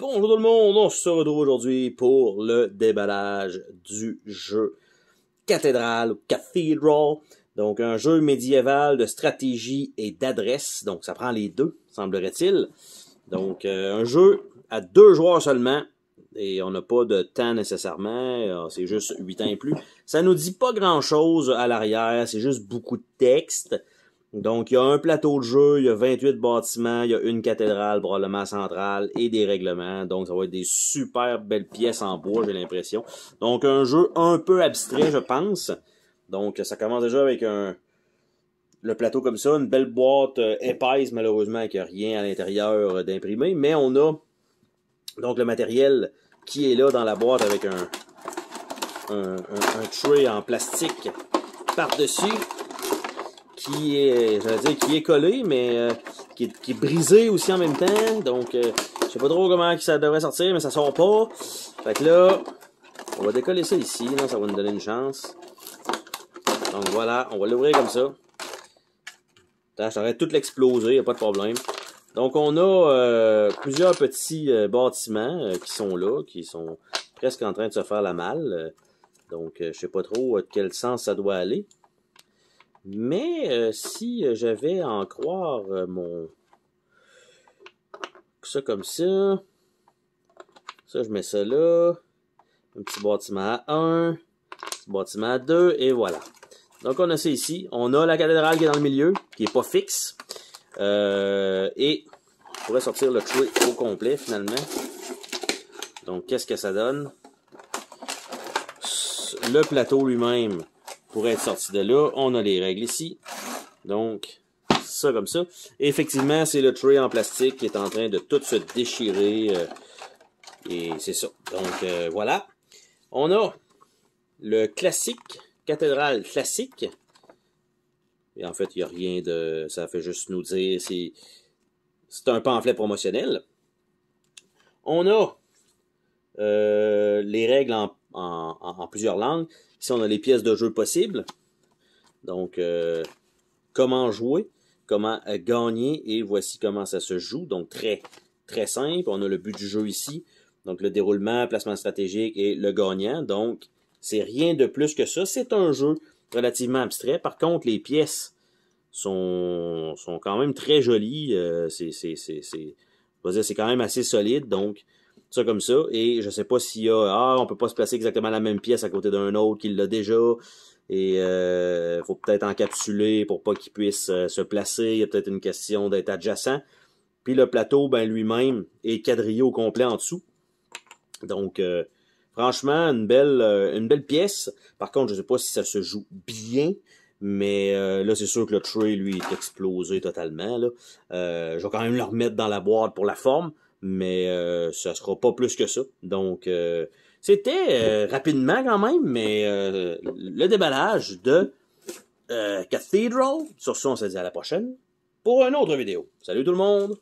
Bonjour tout le monde, on se retrouve aujourd'hui pour le déballage du jeu Cathédrale ou Cathedral. Donc un jeu médiéval de stratégie et d'adresse, donc ça prend les deux, semblerait-il. Donc un jeu à 2 joueurs seulement, et on n'a pas de temps nécessairement, c'est juste 8 ans et plus. Ça nous dit pas grand-chose à l'arrière, c'est juste beaucoup de texte. Donc, il y a un plateau de jeu, il y a 28 bâtiments, il y a une cathédrale probablement centrale et des règlements. Donc, ça va être des super belles pièces en bois, j'ai l'impression. Donc, un jeu un peu abstrait, je pense. Donc, ça commence déjà avec le plateau comme ça, une belle boîte épaisse, malheureusement, avec rien à l'intérieur d'imprimé. Mais on a donc le matériel qui est là dans la boîte avec un tray en plastique par-dessus. Qui est collé, mais qui est brisé aussi en même temps. Donc, je sais pas trop comment ça devrait sortir, mais ça sort pas. Fait que là, on va décoller ça ici. Là, ça va nous donner une chance. Donc voilà, on va l'ouvrir comme ça. J'arrête tout l'exploser, y a pas de problème. Donc, on a plusieurs petits bâtiments qui sont là, qui sont presque en train de se faire la malle. Donc, je sais pas trop de quel sens ça doit aller. Mais si j'avais à en croire ça comme ça, je mets ça là, un petit bâtiment à 1, un petit bâtiment à 2, et voilà. Donc on a ça ici, on a la cathédrale qui est dans le milieu, qui est pas fixe, et on pourrait sortir le tray au complet finalement. Donc qu'est-ce que ça donne? Le plateau lui-même pour être sorti de là, on a les règles ici. Donc, ça comme ça. Et effectivement, c'est le tray en plastique qui est en train de tout se déchirer. Et c'est ça. Donc, voilà. On a le classique, cathédrale classique. Et en fait, il n'y a rien de... Ça fait juste nous dire... C'est un pamphlet promotionnel. On a les règles en plusieurs langues. Ici, on a les pièces de jeu possibles. Donc, comment jouer, comment gagner, et voici comment ça se joue. Donc, très, très simple. On a le but du jeu ici. Donc, le déroulement, placement stratégique et le gagnant. Donc, c'est rien de plus que ça. C'est un jeu relativement abstrait. Par contre, les pièces sont quand même très jolies. C'est quand même assez solide. Donc, ça comme ça, et je sais pas s'il y a... on peut pas se placer exactement la même pièce à côté d'un autre qui l'a déjà, et faut peut-être encapsuler pour pas qu'il puisse se placer, il y a peut-être une question d'être adjacent. Puis le plateau, ben lui-même, est quadrillé au complet en dessous. Donc, franchement, une belle pièce. Par contre, je sais pas si ça se joue bien, mais là, c'est sûr que le tray, lui, est explosé totalement. Là. Je vais quand même le remettre dans la boîte pour la forme, mais ça sera pas plus que ça. Donc, c'était rapidement quand même, mais le déballage de Cathedral. Sur ce, on se dit à la prochaine pour une autre vidéo. Salut tout le monde!